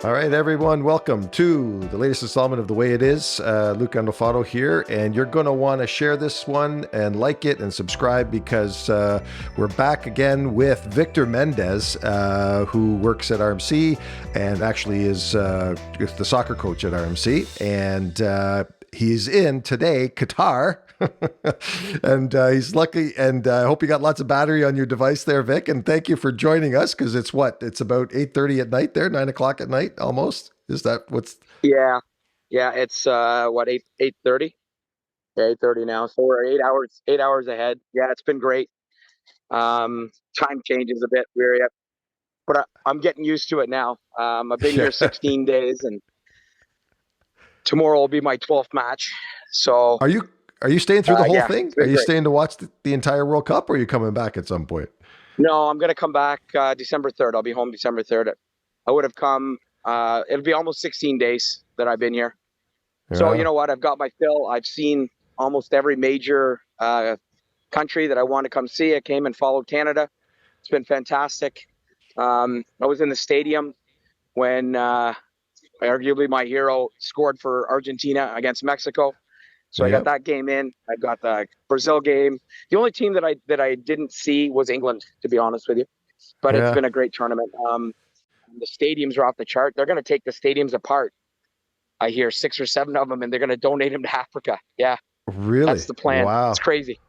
All right, everyone, welcome to the latest installment of The Way It Is. Luca Andofato here, and you're going to want to share this one and like it and subscribe because we're back again with Victor Mendes, who works at RMC and actually is the soccer coach at RMC. And he's in today, Qatar. And he's lucky, and I hope you got lots of battery on your device there, Vic. And thank you for joining us because it's about 8:30 at night there, 9 o'clock at night almost. Is that what's? Yeah, it's what 8:30? Yeah, 8:30 now. So we're 8 hours ahead. Yeah, it's been great. Time changes a bit, but I'm getting used to it now. I've been Yeah. here 16 days, and tomorrow will be my 12th match. So Are you staying through the whole yeah, thing? it's Are been you great. staying to watch the entire World Cup, or are you coming back at some point? No, I'm gonna come back December 3rd. I'll be home December 3rd. I would have come. It'll be almost 16 days that I've been here. So you Yeah. know what? I've got my fill. I've seen almost every major country that I want to come see. I came and followed Canada. It's been fantastic. I was in the stadium when arguably my hero scored for Argentina against Mexico. So I got Yep. that game in. I got the Brazil game. The only team that I didn't see was England, to be honest with you. But it's Yeah. been a great tournament. The stadiums are off the chart. They're going to take the stadiums apart. I hear 6 or 7 of them, and they're going to donate them to Africa. Yeah, that's Really? the plan. It's Wow. crazy.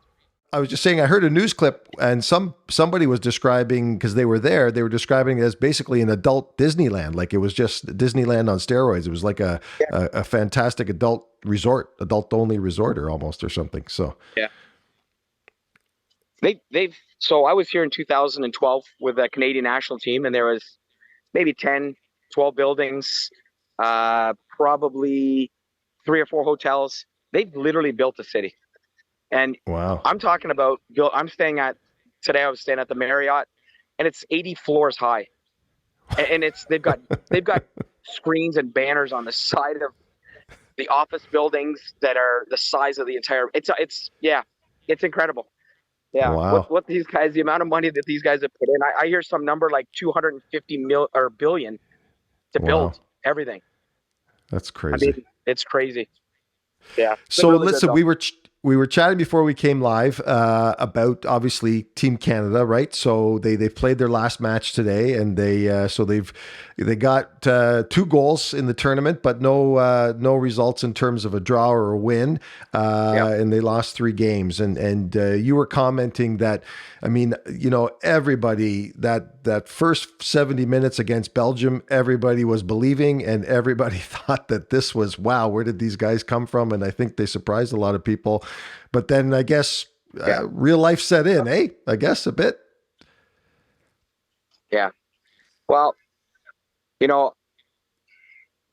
I was just saying, I heard a news clip, and somebody was describing, because they were there, they were describing it as basically an adult Disneyland, like it was just Disneyland on steroids. It was like Yeah, a fantastic adult resort, adult only resort, or almost, or something. So yeah. They've. So I was here in 2012 with the Canadian national team, and there was maybe 10, 12 buildings, probably 3 or 4 hotels. They've literally built a city. And wow. I'm talking about, I'm staying at, today I was staying at the Marriott, and it's 80 floors high. And they've got screens and banners on the side of the office buildings that are the size of the entire, yeah, it's incredible. Yeah. What, Wow. what these guys, the amount of money that these guys have put in, I hear some number like 250 mil or billion to Wow. build everything. That's I crazy. mean, it's crazy. Yeah. It's been So really good listen, though. we were chatting before we came live about obviously Team Canada, right? So they've played their last match today, and they got 2 goals in the tournament, but no results in terms of a draw or a win, Yeah. and they lost 3 games. And you were commenting that, I mean, everybody that first 70 minutes against Belgium, everybody was believing, and everybody thought that this was, wow, where did these guys come from? And I think they surprised a lot of people. But then I guess Yeah. real life set in, eh? I guess a bit. Yeah. Well, you know,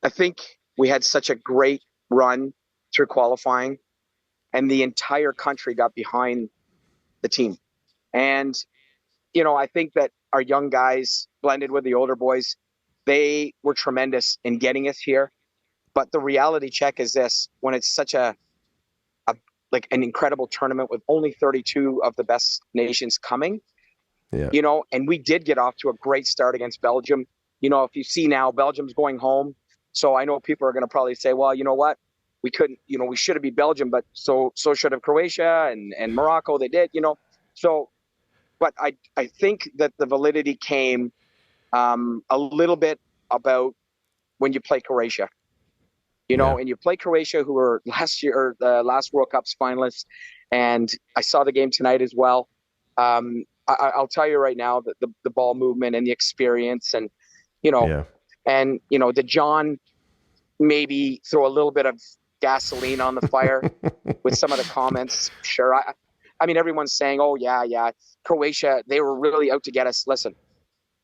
I think we had such a great run through qualifying, and the entire country got behind the team. And, I think that our young guys blended with the older boys, they were tremendous in getting us here. But the reality check is this: when it's such a like an incredible tournament with only 32 of the best nations coming, Yeah. and we did get off to a great start against Belgium. If you see now, Belgium's going home. So I know people are going to probably say, well, you know what? We couldn't, we should have beat Belgium, but so should have Croatia and Morocco. They did. So, but I think that the validity came a little bit about when you play Croatia. Yeah. And you play Croatia, who were last year or the last World Cup's finalists, and I saw the game tonight as well. I'll tell you right now that the ball movement and the experience, and you know, Yeah. did John maybe throw a little bit of gasoline on the fire with some of the comments? Sure. I mean, everyone's saying, "Oh yeah, Croatia, they were really out to get us." Listen,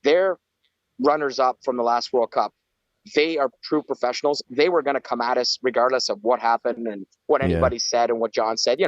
they're runners up from the last World Cup. They are true professionals. They were going to come at us regardless of what happened and what Yeah. anybody said and what John said.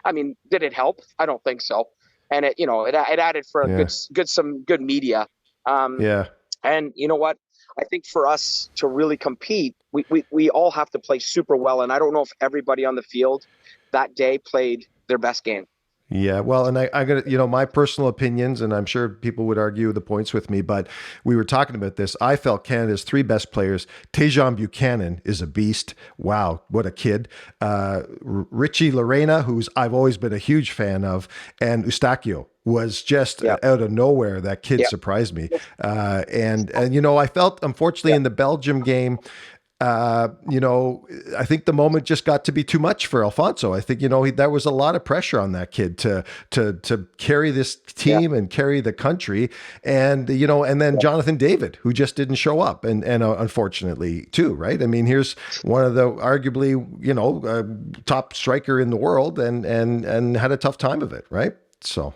I mean, did it help? I don't think so. And it added for a Yeah. some good media. Um, Yeah. and you know what? I think for us to really compete, we all have to play super well. And I don't know if everybody on the field that day played their best game. Yeah, well, and I got my personal opinions, and I'm sure people would argue the points with me, but we were talking about this. I felt Canada's three best players. Tejan Buchanan is a beast. Wow, what a kid! Richie Lorena, who's I've always been a huge fan of, and Eustachio was just Yeah. out of nowhere. That kid Yeah. surprised me, and I felt unfortunately Yeah. in the Belgium game. I think the moment just got to be too much for Alfonso. I think, there was a lot of pressure on that kid to carry this Yeah. team and carry the country. And, and then Yeah. Jonathan David, who just didn't show up. And unfortunately too, right? I mean, here's one of the arguably, top striker in the world and had a tough time of it. Right. So.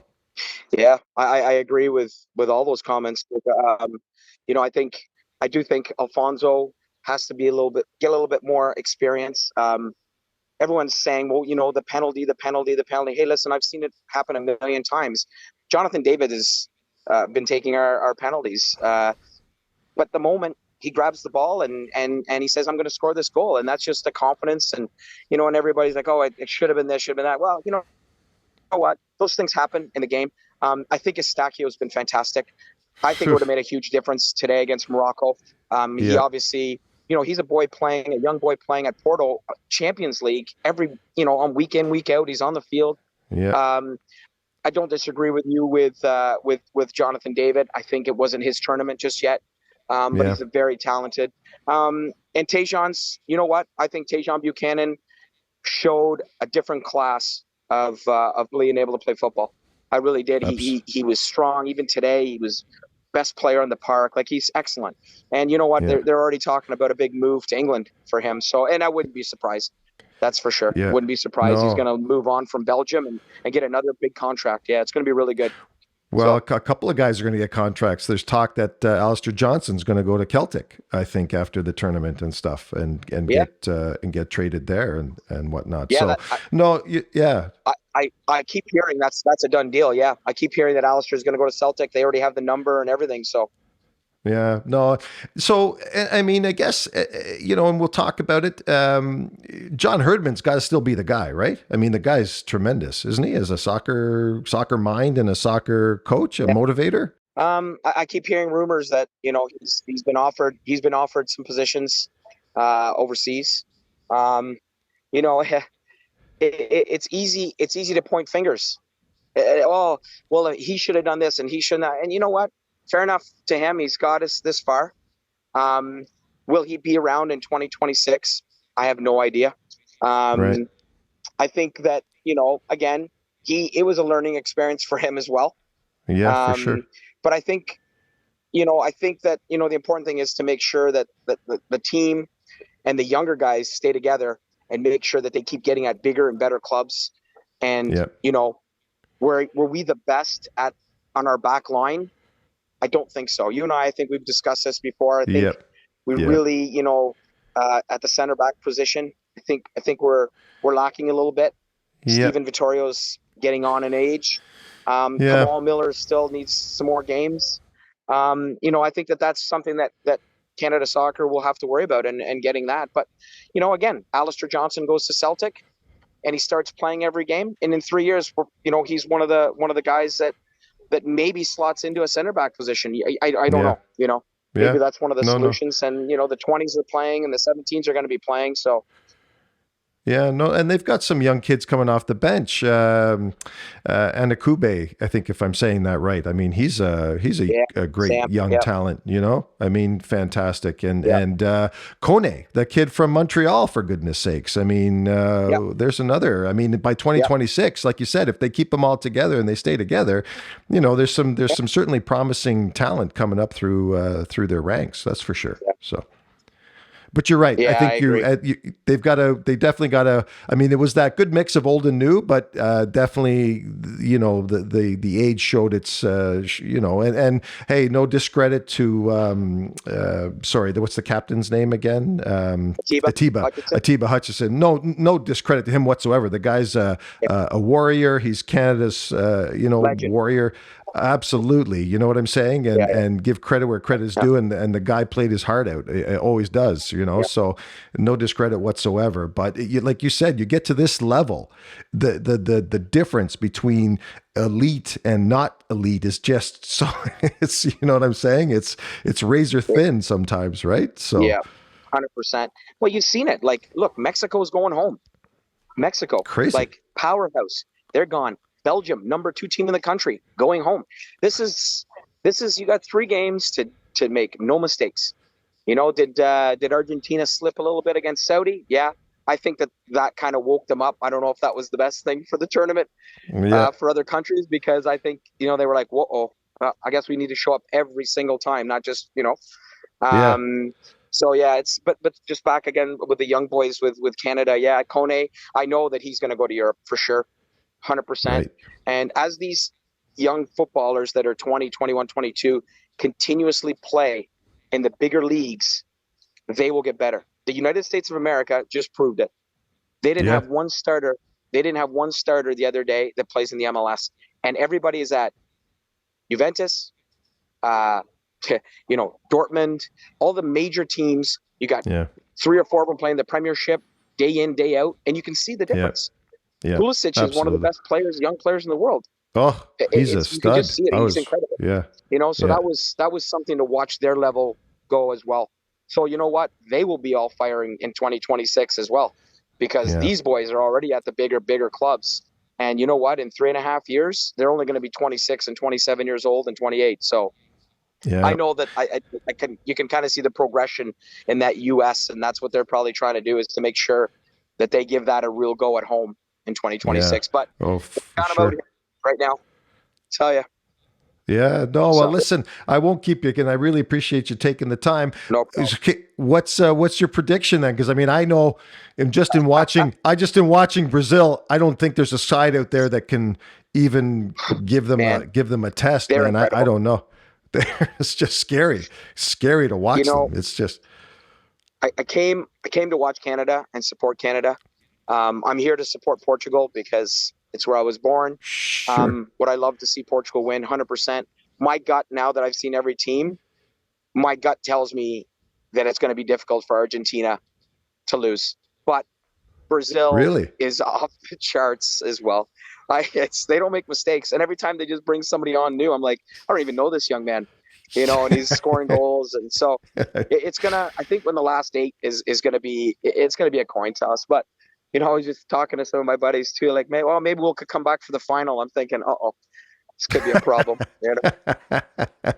Yeah, I agree with all those comments. I do think Alfonso has to be get a little bit more experience. Everyone's saying, well, the penalty, the penalty, the penalty. Hey, listen, I've seen it happen a million times. Jonathan David has been taking our penalties, but the moment he grabs the ball and he says, I'm going to score this goal, and that's just the confidence, and everybody's like, oh, it should have been this, should have been that. Well, what? Those things happen in the game. I think Eustachio has been fantastic. I think it would have made a huge difference today against Morocco. He Yeah. obviously, he's a young boy playing at Porto Champions League on week in, week out. He's on the field. Yeah. I don't disagree with you with Jonathan David. I think it wasn't his tournament just yet, but he's a very talented. And Tejan's, you know what? I think Tejan Buchanan showed a different class of being able to play football. I really did. He was strong. Even today, he was best player in the park. Like, he's excellent. And you know what? Yeah. They're already talking about a big move to England for him. So, and I wouldn't be surprised. That's for sure. Yeah. Wouldn't be surprised. No. He's going to move on from Belgium and get another big contract. Yeah, it's going to be really good. Well, a couple of guys are going to get contracts. There's talk that Alistair Johnson's going to go to Celtic, I think, after the tournament and stuff, and get traded there and whatnot. Yeah, I keep hearing that's a done deal. Yeah, I keep hearing that Alistair's going to go to Celtic. They already have the number and everything. So. Yeah, no. So, I mean, I guess, and we'll talk about it. John Herdman's got to still be the guy, right? I mean, the guy's tremendous, isn't he? As a soccer mind and a soccer coach, a motivator. I keep hearing rumors that, he's been offered some positions overseas. It's easy to point fingers. Oh, well, he should have done this and he shouldn't have. And you know what? Fair enough to him. He's got us this far. Will he be around in 2026? I have no idea. Right. I think that, again, it was a learning experience for him as well. Yeah, for sure. But I think that, the important thing is to make sure that the team and the younger guys stay together and make sure that they keep getting at bigger and better clubs. And, were we the best on our back line? I don't think so. You and I think we've discussed this before. I think we really, at the center back position, I think we're lacking a little bit. Steven Vittorio's getting on in age. Kamal Miller still needs some more games. I think that's something that Canada Soccer will have to worry about and getting that. But, again, Alistair Johnson goes to Celtic and he starts playing every game. And in 3 years, he's one of the guys that maybe slots into a center back position. I don't know, maybe that's one of the solutions. And, the 20s are playing and the 17s are going to be playing. So. Yeah, no, and they've got some young kids coming off the bench. Anakube, I think, if I'm saying that right. I mean, he's a great Sam, young talent. I mean, fantastic. And Kone, the kid from Montreal, for goodness sakes. I mean, there's another. I mean, by 2026, like you said, if they keep them all together and they stay together, there's some certainly promising talent coming up through their ranks. That's for sure. Yeah. So. But you're right. Yeah, I think they definitely got to, I mean, it was that good mix of old and new, but definitely, the age showed its, and hey, no discredit to, sorry, what's the captain's name again? Atiba Hutchinson. No discredit to him whatsoever. The guy's a warrior. He's Canada's, Legend. warrior. Absolutely. You know what I'm saying? And Yeah, and give credit where credit is yeah, due. And the guy played his heart out. It always does, yeah, so no discredit whatsoever. But like you said, you get to this level, the difference between elite and not elite is just so it's, you know what I'm saying? It's razor yeah, thin sometimes, right? So yeah, 100%. Well, you've seen it. Like, look, Mexico's going home. Mexico, crazy. like powerhouse, they're gone. Belgium, number 2 team in the country, going home. This is you got 3 games to make, no mistakes. Did Argentina slip a little bit against Saudi? Yeah, I think that kind of woke them up. I don't know if that was the best thing for the tournament, Yeah. for other countries, because I think they were like, whoa, I guess we need to show up every single time, not just. Yeah. Um, so yeah, but just back again with the young boys with Canada. Yeah, Kone, I know that he's going to go to Europe for sure, 100%. Right. And as these young footballers that are 20, 21, 22 continuously play in the bigger leagues, they will get better. The United States of America just proved it. They didn't Yeah. have one starter. They didn't have one starter the other day that plays in the MLS, and everybody is at Juventus, uh, Dortmund, all the major teams. You got Yeah. 3 or 4 of them playing the Premiership day in, day out, and you can see the Yeah. difference. Yeah. Pulisic is one of the Absolutely. best players, young players in the world. Oh, he's a You can just stud. see it. I He's was, incredible. yeah. So Yeah. that was something to watch their level go as well. So you know what? They will be all firing in 2026 as well, because Yeah. these boys are already at the bigger clubs. And you know what? In 3.5 years, they're only going to be 26 and 27 years old and 28. So I Yeah. know that you can kind of see the progression in that US, and that's what they're probably trying to do, is to make sure that they give that a real go at home in Yeah. 2026. But Oh, for kind of out sure. here right now, tell you. Yeah, no. Well, So listen, I won't keep you again. I really appreciate you taking the time. no problem. What's your prediction then? Because I mean, I know, I just in watching Brazil, I don't think there's a side out there that can even Man, give them a test, they're man. I incredible. don't know. It's just scary to You watch them. know, It's just I came to watch Canada and support Canada. I'm here to support Portugal because it's where I was born. sure. Would I love to see Portugal win? 100%. My gut, now that I've seen every team, my gut tells me that it's going to be difficult for Argentina to lose. But Brazil Really? is off the charts as well. They don't make mistakes, and every time they just bring somebody on new, I'm like, I don't even know this young man, and he's scoring goals, and so it's gonna. I think when the last 8 is gonna be, it's gonna be a coin toss. But I was just talking to some of my buddies too, like, maybe we'll could come back for the final. I'm thinking, this could be a problem.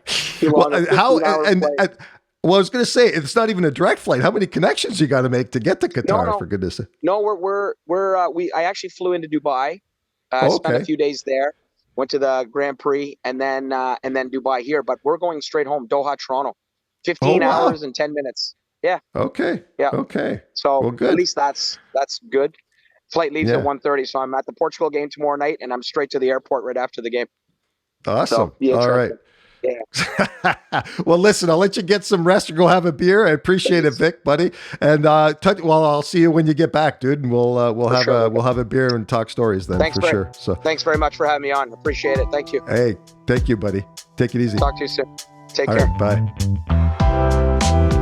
Too Well, long, a how 15-hour flight. well, I was going to say it's not even a direct flight. How many connections you got to make to get to No, Qatar? no, For goodness' sake. no. I actually flew into Dubai. Oh, Spent a okay. few days there. Went to the Grand Prix, and then Dubai here. But we're going straight home, Doha, Toronto. Oh, 15 hours wow. and 10 minutes. Yeah, Okay. yeah. Okay. So Well, at good. least that's good. Flight leaves at Yeah. 1:30, so I'm at the Portugal game tomorrow night, and I'm straight to the airport right after the game. Awesome. So be All right. interesting. Yeah. Well, listen, I'll let you get some rest or go have a beer. I appreciate it, Thanks. Vic, buddy. And I'll see you when you get back, dude. And For sure. we'll have a beer and talk stories then Thanks for very, sure. So, thanks very much for having me on. Appreciate it. Thank you. hey, thank you, buddy. Take it easy. Talk to you soon. Take All care. right. Bye.